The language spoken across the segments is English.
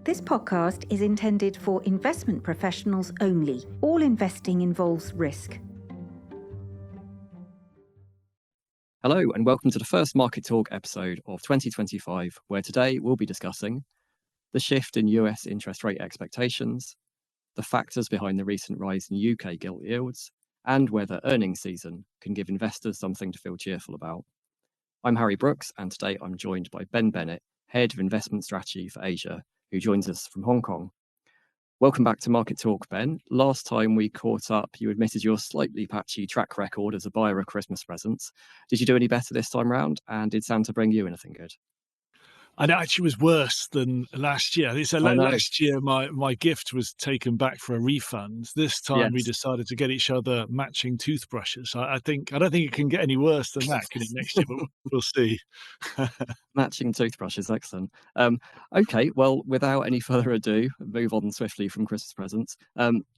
This podcast is intended for investment professionals only. All investing involves risk. Hello and welcome to the first Market Talk episode of 2025, where today we'll be discussing the shift in US interest rate expectations, the factors behind the recent rise in UK gilt yields, and whether earnings season can give investors something to feel cheerful about. I'm Harry Brooks, and today I'm joined by Ben Bennett, Head of Investment Strategy for Asia, who joins us from Hong Kong. Welcome back to Market Talk, Ben. Last time we caught up, you admitted your slightly patchy track record as a buyer of Christmas presents. Did you do any better this time round? And did Santa bring you anything good? And it actually was worse than last year. So last year, my gift was taken back for a refund. This time, we decided to get each other matching toothbrushes. I don't think it can get any worse than that, can it, next year? But we'll see. Matching toothbrushes, excellent. Okay, well, without any further ado, move on swiftly from Christmas presents.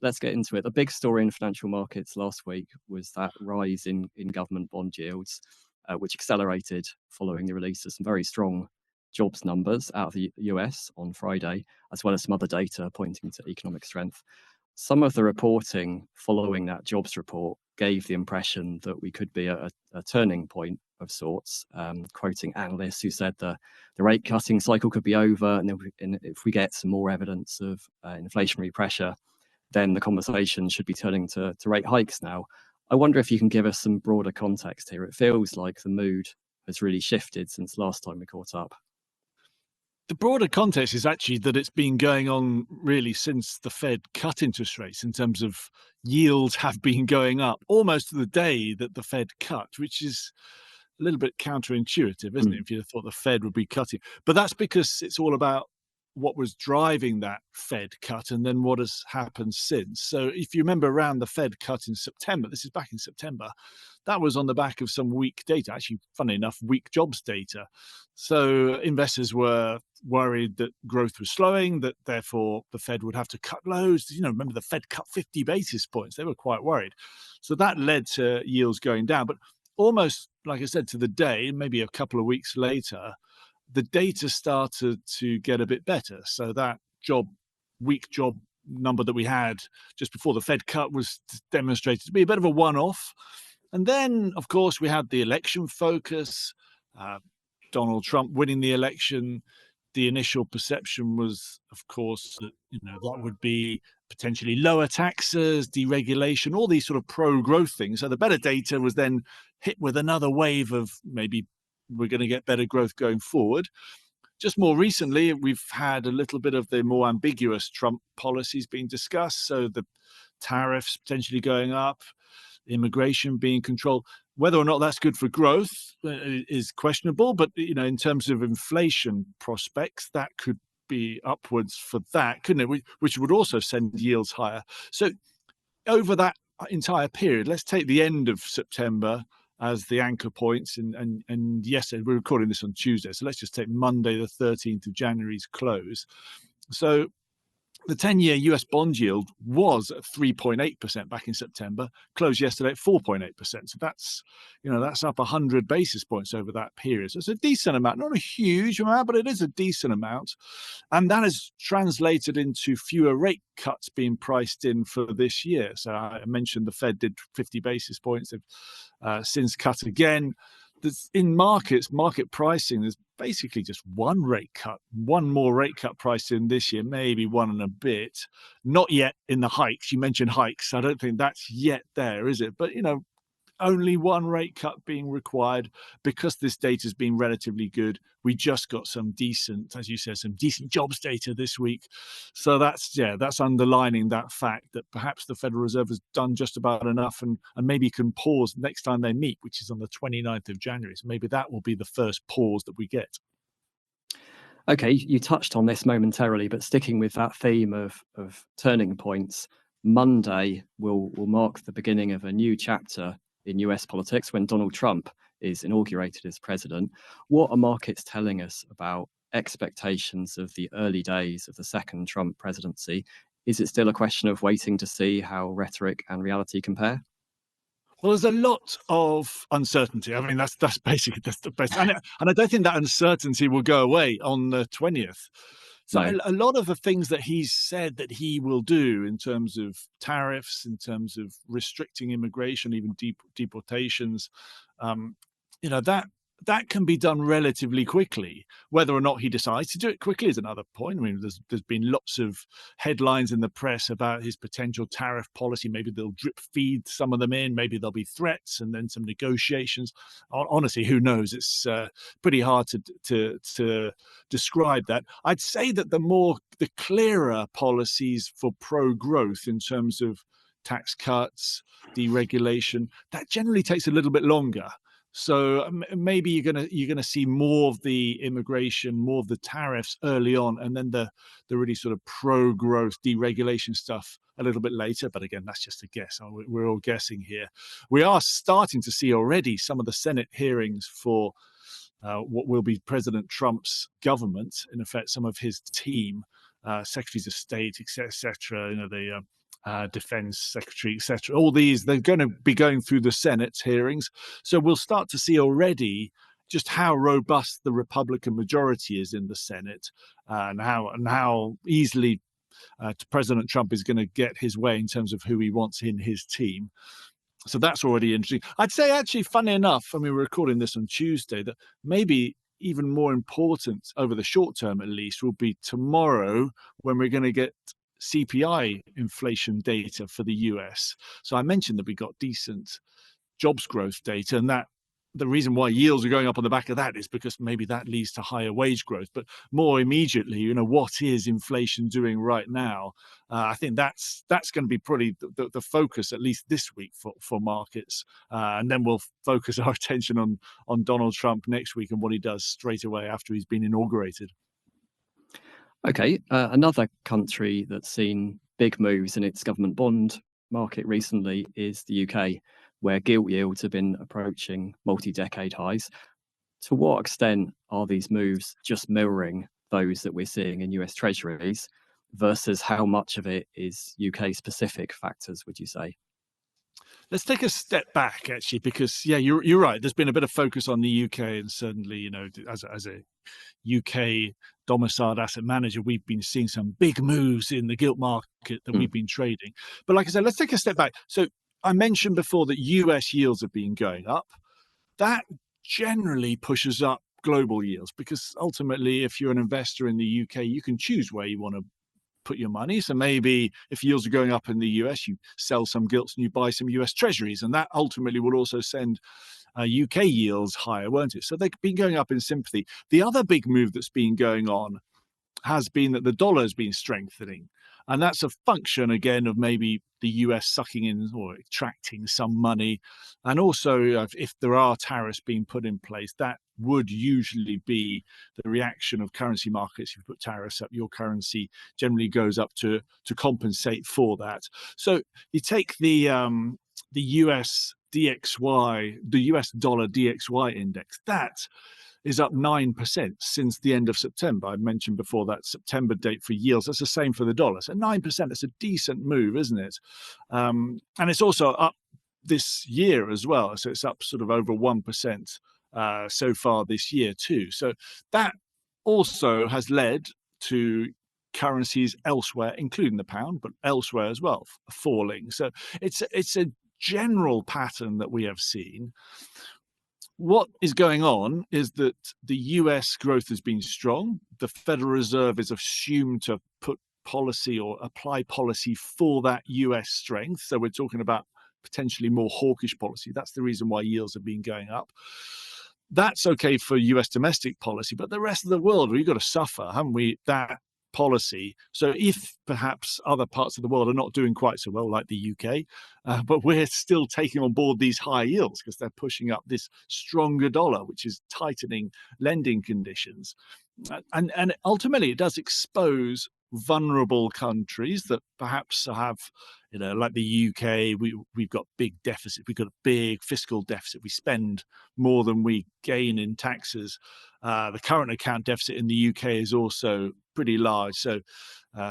Let's get into it. The big story in financial markets last week was that rise in government bond yields, which accelerated following the release of some very strong jobs numbers out of the US on Friday, as well as some other data pointing to economic strength. Some of the reporting following that jobs report gave the impression that we could be at a turning point of sorts, quoting analysts who said the rate cutting cycle could be over, and if we get some more evidence of inflationary pressure, then the conversation should be turning to rate hikes now. I wonder if you can give us some broader context here. It feels like the mood has really shifted since last time we caught up. The broader context is actually that it's been going on really since the Fed cut interest rates, in terms of yields have been going up almost to the day that the Fed cut, which is a little bit counterintuitive, isn't it? If you thought the Fed would be cutting. But that's because it's all about what was driving that Fed cut and then what has happened since. So if you remember around the Fed cut in September, this is back in September, that was on the back of some weak data, actually, funnily enough, weak jobs data. So investors were worried that growth was slowing, that therefore the Fed would have to cut loads. Remember the Fed cut 50 basis points. They were quite worried. So that led to yields going down. But almost, like I said, to the day, maybe a couple of weeks later, the data started to get a bit better. So that weak job number that we had just before the Fed cut was demonstrated to be a bit of a one-off. And then, of course, we had the election focus, Donald Trump winning the election. The initial perception was, of course, that that would be potentially lower taxes, deregulation, all these sort of pro-growth things. So the better data was then hit with another wave of maybe we're going to get better growth going forward. Just more recently, we've had a little bit of the more ambiguous Trump policies being discussed. So the tariffs potentially going up, immigration being controlled. Whether or not that's good for growth is questionable. But, in terms of inflation prospects, that could be upwards for that, couldn't it? Which would also send yields higher. So over that entire period, let's take the end of September as the anchor points. And yes, we're recording this on Tuesday. So let's just take Monday, the 13th of January's close. So the 10-year US bond yield was at 3.8% back in September, closed yesterday at 4.8%. So that's up 100 basis points over that period. So it's a decent amount, not a huge amount, but it is a decent amount. And that has translated into fewer rate cuts being priced in for this year. So I mentioned the Fed did 50 basis points. They've since cut again. In market pricing, there's basically just one more rate cut priced in this year, maybe one and a bit. Not yet in the hikes. You mentioned hikes. I don't think that's yet there, is it? But, only one rate cut being required because this data has been relatively good. We just got some decent, as you said, some decent jobs data this week. So that's underlining that fact that perhaps the Federal Reserve has done just about enough and maybe can pause next time they meet, which is on the 29th of January. So maybe that will be the first pause that we get. Okay, you touched on this momentarily, but sticking with that theme of turning points, Monday will mark the beginning of a new chapter in US politics when Donald Trump is inaugurated as president. What are markets telling us about expectations of the early days of the second Trump presidency? Is it still a question of waiting to see how rhetoric and reality compare? Well, there's a lot of uncertainty. I mean, that's basically the best. And I don't think that uncertainty will go away on the 20th. So No. a lot of the things that he's said that he will do in terms of tariffs, in terms of restricting immigration, even deportations, that can be done relatively quickly. Whether or not he decides to do it quickly is another point. I mean, there's been lots of headlines in the press about his potential tariff policy. Maybe they'll drip feed some of them in. Maybe there'll be threats and then some negotiations. Honestly, who knows? It's pretty hard to describe that. I'd say that the clearer policies for pro-growth in terms of tax cuts, deregulation, that generally takes a little bit longer. So maybe you're gonna see more of the immigration, more of the tariffs early on, and then the really sort of pro-growth deregulation stuff a little bit later. But again, that's just a guess. We're all guessing here. We are starting to see already some of the Senate hearings for what will be President Trump's government, in effect, some of his team, secretaries of state, etc. The defense secretary, etc. All these, they're going to be going through the Senate hearings. So we'll start to see already just how robust the Republican majority is in the Senate, and how easily President Trump is going to get his way in terms of who he wants in his team. So that's already interesting. I'd say, actually, funny enough, I mean, we're recording this on Tuesday, that maybe even more important over the short term, at least, will be tomorrow when we're going to get CPI inflation data for the US. So I mentioned that we got decent jobs growth data, and that the reason why yields are going up on the back of that is because maybe that leads to higher wage growth. But more immediately, what is inflation doing right now? I think that's going to be probably the focus, at least this week, for markets. And then we'll focus our attention on Donald Trump next week and what he does straight away after he's been inaugurated. Okay, another country that's seen big moves in its government bond market recently is the UK, where gilt yields have been approaching multi-decade highs. To what extent are these moves just mirroring those that we're seeing in US Treasuries versus how much of it is UK-specific factors, would you say? Let's take a step back, actually, because, yeah, you're right. There's been a bit of focus on the UK, and certainly, as a UK domiciled asset manager, we've been seeing some big moves in the gilt market that we've been trading. But like I said, let's take a step back. So I mentioned before that US yields have been going up. That generally pushes up global yields, because ultimately, if you're an investor in the UK, you can choose where you want to put your money. So maybe if yields are going up in the US, you sell some gilts and you buy some US Treasuries, and that ultimately will also send UK yields higher, won't it? So they've been going up in sympathy. The other big move that's been going on has been that the dollar has been strengthening. And that's a function, again, of maybe the US sucking in or extracting some money. And also, if there are tariffs being put in place, that would usually be the reaction of currency markets. If you put tariffs up, your currency generally goes up to compensate for that. So you take the US DXY, the US dollar DXY index, that is up 9% since the end of September. I mentioned before that September date for yields. That's the same for the dollar. So 9%, it's a decent move, isn't it? And it's also up this year as well. So it's up sort of over 1% so far this year too. So that also has led to currencies elsewhere, including the pound, but elsewhere as well, falling. So it's a general pattern that we have seen. What is going on is that the US growth has been strong. The Federal Reserve is assumed to put policy or apply policy for that US strength. So we're talking about potentially more hawkish policy. That's the reason why yields have been going up. That's okay for US domestic policy, but the rest of the world, we've got to suffer, haven't we, that policy. So if perhaps other parts of the world are not doing quite so well, like the UK, but we're still taking on board these high yields because they're pushing up this stronger dollar, which is tightening lending conditions. And ultimately, it does expose vulnerable countries that perhaps have, like the UK, we've got big deficit. We've got a big fiscal deficit. We spend more than we gain in taxes. The current account deficit in the UK is also pretty large. So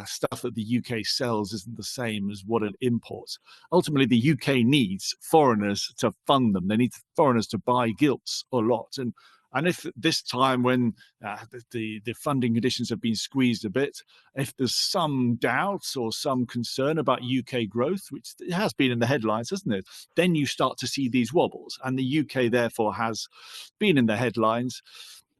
stuff that the UK sells isn't the same as what it imports. Ultimately, the UK needs foreigners to fund them. They need foreigners to buy gilts a lot. And And if this time when the funding conditions have been squeezed a bit, if there's some doubts or some concern about UK growth, which it has been in the headlines, hasn't it? Then you start to see these wobbles. And the UK, therefore, has been in the headlines.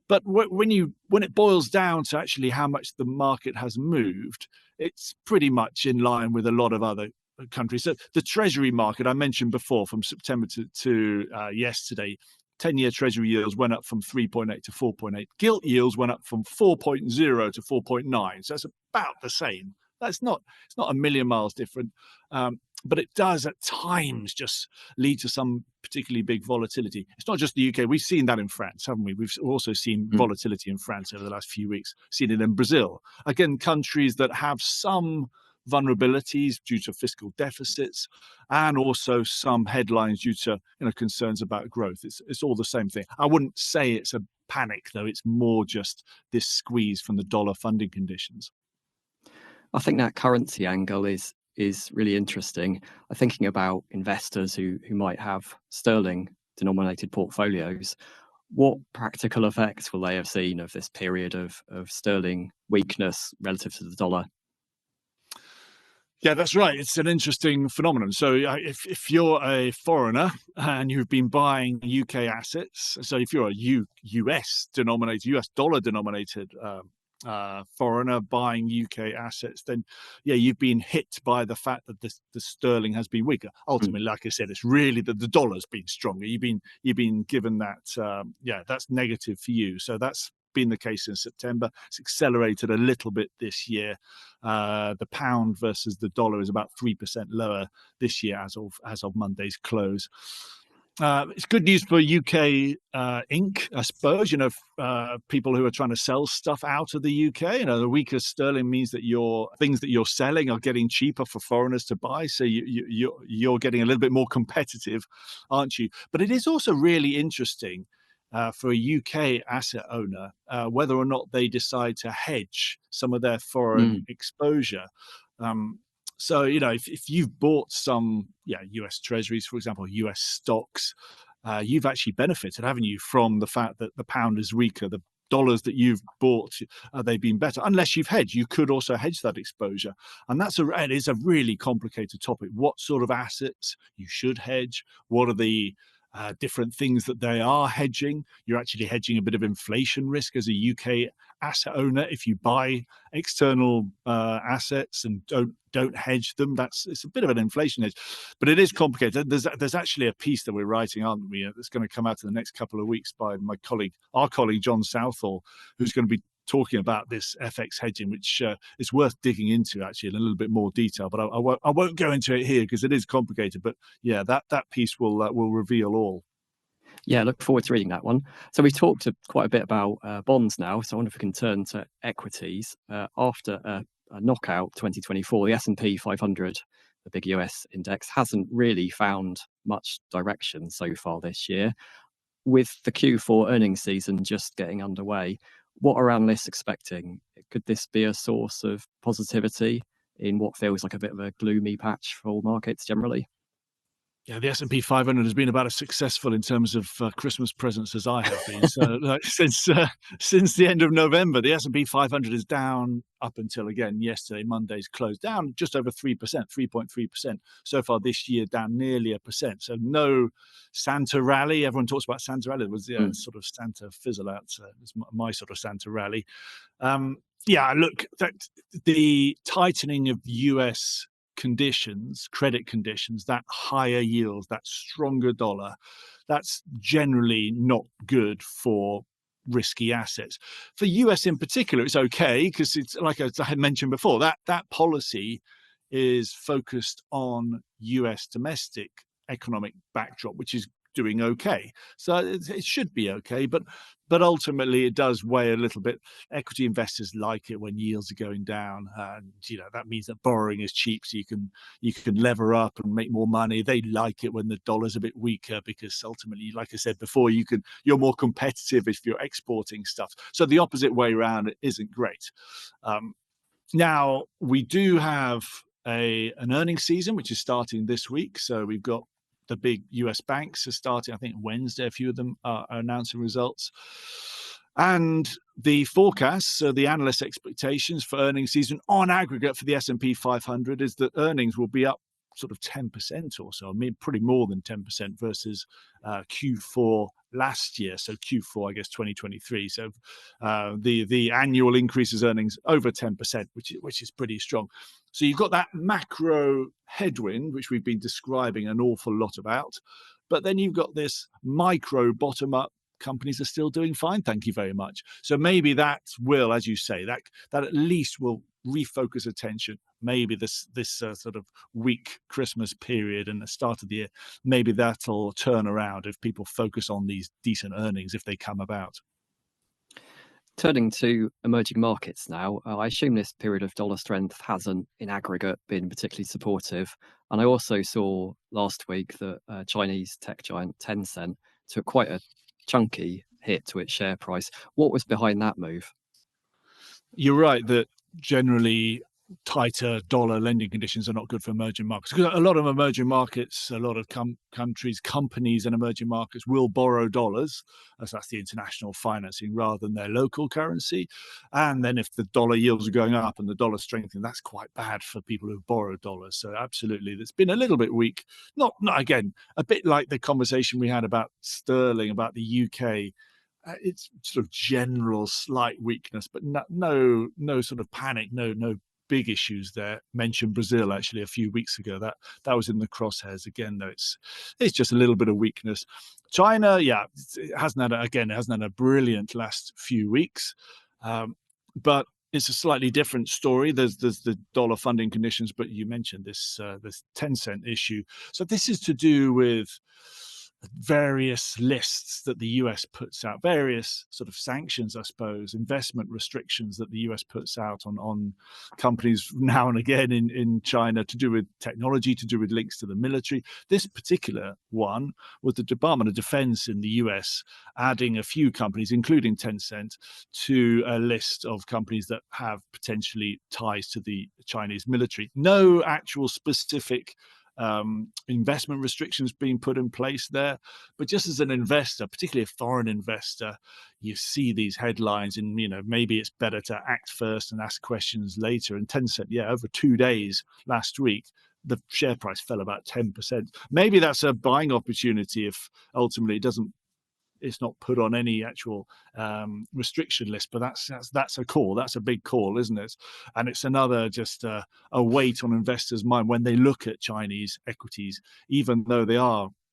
But when it boils down to actually how much the market has moved, it's pretty much in line with a lot of other countries. So the Treasury market I mentioned before, from September to yesterday, 10-year Treasury yields went up from 3.8 to 4.8. Gilt yields went up from 4.0 to 4.9. So that's about the same. It's not a million miles different. But it does at times just lead to some particularly big volatility. It's not just the UK. We've seen that in France, haven't we? We've also seen volatility in France over the last few weeks. Seen it in Brazil. Again, countries that have some vulnerabilities due to fiscal deficits, and also some headlines due to concerns about growth. It's all the same thing. I wouldn't say it's a panic, though. It's more just this squeeze from the dollar funding conditions. I think that currency angle is really interesting. I'm thinking about investors who might have sterling denominated portfolios. What practical effects will they have seen of this period of sterling weakness relative to the dollar? Yeah, that's right. It's an interesting phenomenon. So if you're a foreigner and you've been buying UK assets, so if you're a US dollar denominated foreigner buying UK assets, then you've been hit by the fact that the sterling has been weaker. Ultimately, like I said, it's really that the dollar's been stronger. You've been given that. That's negative for you. So that's been the case in September. It's accelerated a little bit this year. The pound versus the dollar is about 3% lower this year as of Monday's close. It's good news for UK Inc., I suppose. People who are trying to sell stuff out of the UK. The weaker sterling means that things that you're selling are getting cheaper for foreigners to buy. So you're getting a little bit more competitive, aren't you? But it is also really interesting for a UK asset owner whether or not they decide to hedge some of their foreign exposure. So, if you've bought some US treasuries, for example, US stocks, you've actually benefited, haven't you, from the fact that the pound is weaker. The dollars that you've bought, they've been better. Unless you've hedged, you could also hedge that exposure. And it is a really complicated topic. What sort of assets you should hedge? What are the different things that they are hedging? You're actually hedging a bit of inflation risk as a UK asset owner if you buy external assets and don't hedge them. It's a bit of an inflation hedge, but it is complicated. There's actually a piece that we're writing, aren't we? That's going to come out in the next couple of weeks by our colleague John Southall, who's going to be talking about this FX hedging, which is worth digging into actually in a little bit more detail. But I won't go into it here because it is complicated. But that piece will reveal all. Yeah, look forward to reading that one. So we've talked quite a bit about bonds now. So I wonder if we can turn to equities. After a knockout 2024, the S&P 500, the big US index, hasn't really found much direction so far this year. With the Q4 earnings season just getting underway, what are analysts expecting? Could this be a source of positivity in what feels like a bit of a gloomy patch for all markets generally? Yeah, the S&P 500 has been about as successful in terms of Christmas presents as I have been. So since the end of November, the S&P 500 is down up until, again, yesterday, Monday's close, down just over 3%, 3.3%. So far this year, down nearly 1%. So no Santa rally. Everyone talks about Santa rally. It was sort of Santa fizzle out. It was my sort of Santa rally. Look, the tightening of US credit conditions, that higher yields, that stronger dollar, that's generally not good for risky assets. For US in particular, it's okay because it's like I had mentioned before, that policy is focused on US domestic economic backdrop, which is doing okay. So it should be okay, but ultimately it does weigh a little bit. Equity investors like it when yields are going down, and that means that borrowing is cheap, so you can lever up and make more money. They like it when the dollar's a bit weaker because ultimately, like I said before, you're more competitive if you're exporting stuff. So the opposite way around isn't great. Now we do have an earnings season which is starting this week, so we've got the big US banks are starting, I think Wednesday, a few of them are announcing results. And the forecasts, so the analyst expectations for earnings season on aggregate for the S&P 500 is that earnings will be up sort of 10% or so. I mean, pretty more than 10% versus Q4 last year. So Q4, I guess, 2023. So the annual increases earnings over 10%, which is pretty strong. So you've got that macro headwind, which we've been describing an awful lot about. But then you've got this micro bottom-up. Companies are still doing fine, thank you very much. So maybe that will, as you say, that at least will refocus attention. Maybe this sort of weak Christmas period and the start of the year, maybe that'll turn around if people focus on these decent earnings if they come about. Turning to emerging markets now, I assume this period of dollar strength hasn't, in aggregate, been particularly supportive. And I also saw last week that Chinese tech giant Tencent took quite a chunky hit to its share price. What was behind that move? You're right that generally tighter dollar lending conditions are not good for emerging markets, because a lot of emerging markets, a lot of countries, companies in emerging markets will borrow dollars, as that's the international financing rather than their local currency. And then if the dollar yields are going up and the dollar strengthening, that's quite bad for people who borrow dollars. So absolutely, it's been a little bit weak. Not again, a bit like the conversation we had about sterling, about the UK. It's sort of general slight weakness, but no sort of panic, no big issues there. Mentioned Brazil actually a few weeks ago. That was in the crosshairs again, though. It's just a little bit of weakness. China, yeah, it hasn't had a brilliant last few weeks, but it's a slightly different story. There's the dollar funding conditions, but you mentioned this Tencent issue. So this is to do with various lists that the US puts out, various sort of sanctions, I suppose, investment restrictions that the US puts out on companies now and again in China, to do with technology, to do with links to the military. This particular one was the Department of Defense in the US adding a few companies, including Tencent, to a list of companies that have potentially ties to the Chinese military. No actual specific investment restrictions being put in place there, but just as an investor, particularly a foreign investor, you see these headlines and maybe it's better to act first and ask questions later. And Tencent, over 2 days last week, the share price fell about 10%. Maybe that's a buying opportunity if ultimately it's not put on any actual restriction list, but that's a call. That's a big call, isn't it? And it's another just a weight on investors' mind when they look at Chinese equities, even though they've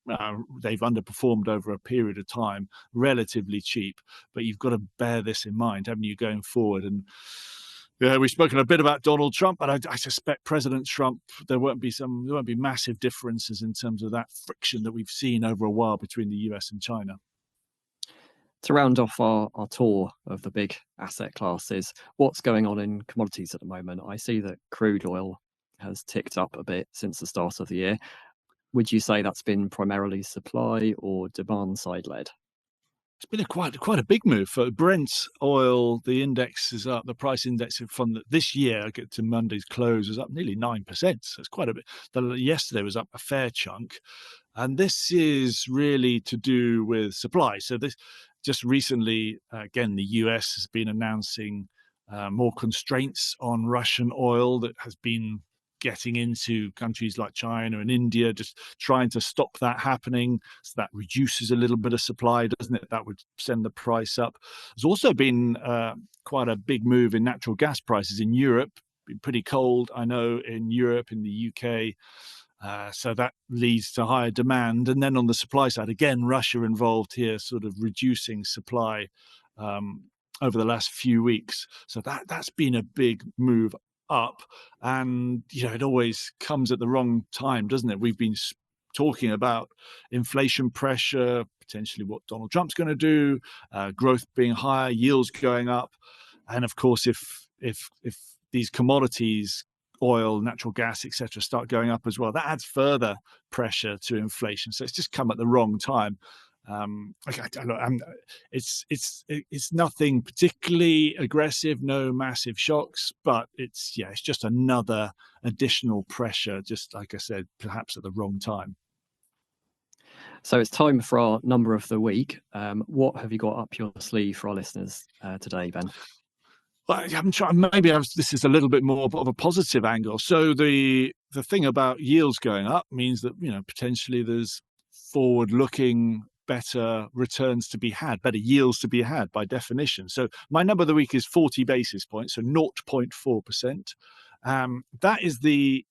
underperformed over a period of time, relatively cheap. But you've got to bear this in mind, haven't you, going forward? And we've spoken a bit about Donald Trump, but I suspect President Trump, there won't be massive differences in terms of that friction that we've seen over a while between the US and China. To round off our tour of the big asset classes, what's going on in commodities at the moment? I see that crude oil has ticked up a bit since the start of the year. Would you say that's been primarily supply or demand side led? It's been quite a big move for Brent oil. The index is up. The price index from this year to Monday's close is up nearly 9%. So it's quite a bit. Yesterday was up a fair chunk, and this is really to do with supply. So this just recently, again, the US has been announcing more constraints on Russian oil that has been getting into countries like China and India, just trying to stop that happening. So that reduces a little bit of supply, doesn't it? That would send the price up. There's also been quite a big move in natural gas prices in Europe. Been pretty cold, I know, in Europe, in the UK. So that leads to higher demand. And then on the supply side, again, Russia involved here, sort of reducing supply over the last few weeks. So that's been a big move up. And, it always comes at the wrong time, doesn't it? We've been talking about inflation pressure, potentially what Donald Trump's going to do, growth being higher, yields going up. And of course, if these commodities, oil, natural gas, etc., start going up as well, that adds further pressure to inflation. So it's just come at the wrong time. It's nothing particularly aggressive, no massive shocks, but it's just another additional pressure, just like I said, perhaps at the wrong time. So it's time for our number of the week. What have you got up your sleeve for our listeners today, Ben? Well, I'm trying. This is a little bit more of a positive angle. So the thing about yields going up means that potentially there's forward-looking better returns to be had, better yields to be had by definition. So my number of the week is 40 basis points, so 0.4%. That is the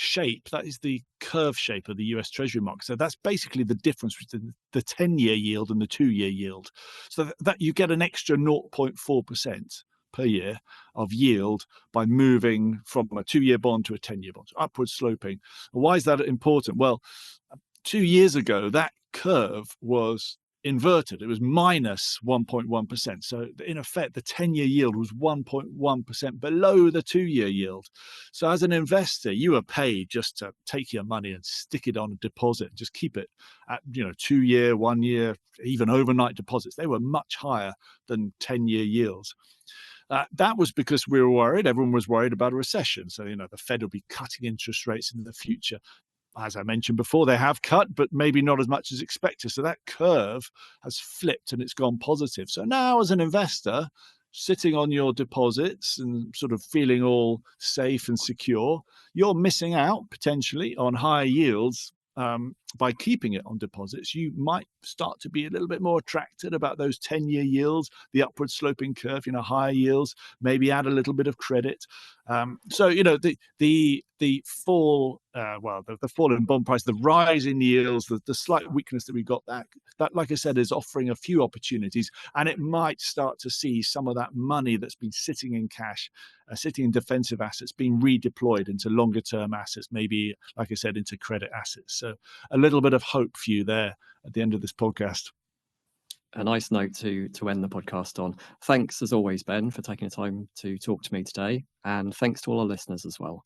shape, that is the curve shape of the US Treasury market. So that's basically the difference between the 10-year yield and the 2-year yield. So that you get an extra 0.4% per year of yield by moving from a 2-year bond to a 10-year bond, upward sloping. Why is that important? Well, 2 years ago, that curve was inverted. It was minus 1.1%. So in effect, the 10-year yield was 1.1% below the 2-year yield. So as an investor, you are paid just to take your money and stick it on a deposit, just keep it at 2-year, 1 year, even overnight deposits. They were much higher than 10-year yields. That was because we were worried. Everyone was worried about a recession. So, the Fed will be cutting interest rates in the future. As I mentioned before, they have cut, but maybe not as much as expected. So that curve has flipped and it's gone positive. So now as an investor, sitting on your deposits and sort of feeling all safe and secure, you're missing out potentially on higher yields. By keeping it on deposits, you might start to be a little bit more attracted about those 10-year yields, the upward sloping curve, higher yields, maybe add a little bit of credit. So, the fall, the fall in bond price, the rise in yields, the slight weakness that we got, that, like I said, is offering a few opportunities, and it might start to see some of that money that's been sitting in cash, sitting in defensive assets, being redeployed into longer term assets, maybe, like I said, into credit assets. So a little bit of hope for you there at the end of this podcast. A nice note to end the podcast on. Thanks as always, Ben, for taking the time to talk to me today, and thanks to all our listeners as well.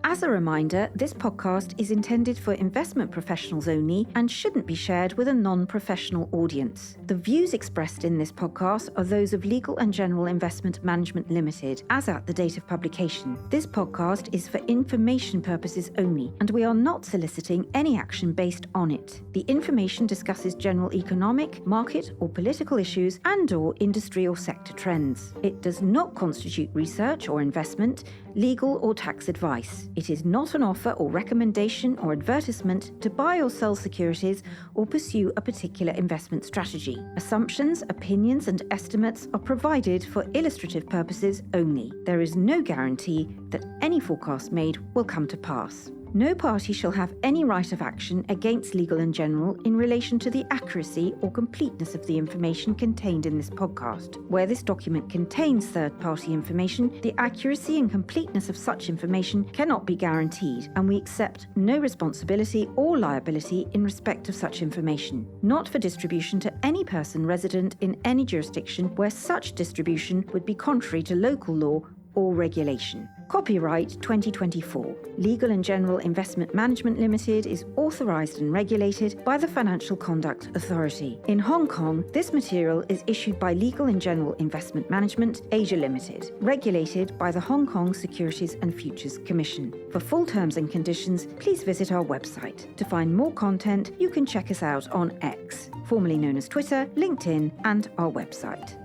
As a reminder, this podcast is intended for investment professionals only and shouldn't be shared with a non-professional audience. The views expressed in this podcast are those of Legal and General Investment Management Limited, as at the date of publication. This podcast is for information purposes only, and we are not soliciting any action based on it. The information discusses general economic, market or political issues and/or industry or sector trends. It does not constitute research or investment, legal or tax advice. It is not an offer or recommendation or advertisement to buy or sell securities or pursue a particular investment strategy. Assumptions, opinions, and estimates are provided for illustrative purposes only. There is no guarantee that any forecast made will come to pass. No party shall have any right of action against Legal and General in relation to the accuracy or completeness of the information contained in this podcast. Where this document contains third-party information, the accuracy and completeness of such information cannot be guaranteed, and we accept no responsibility or liability in respect of such information, not for distribution to any person resident in any jurisdiction where such distribution would be contrary to local law or regulation. Copyright 2024. Legal and General Investment Management Limited is authorised and regulated by the Financial Conduct Authority. In Hong Kong, this material is issued by Legal and General Investment Management Asia Limited, regulated by the Hong Kong Securities and Futures Commission. For full terms and conditions, please visit our website. To find more content, you can check us out on X, formerly known as Twitter, LinkedIn, and our website.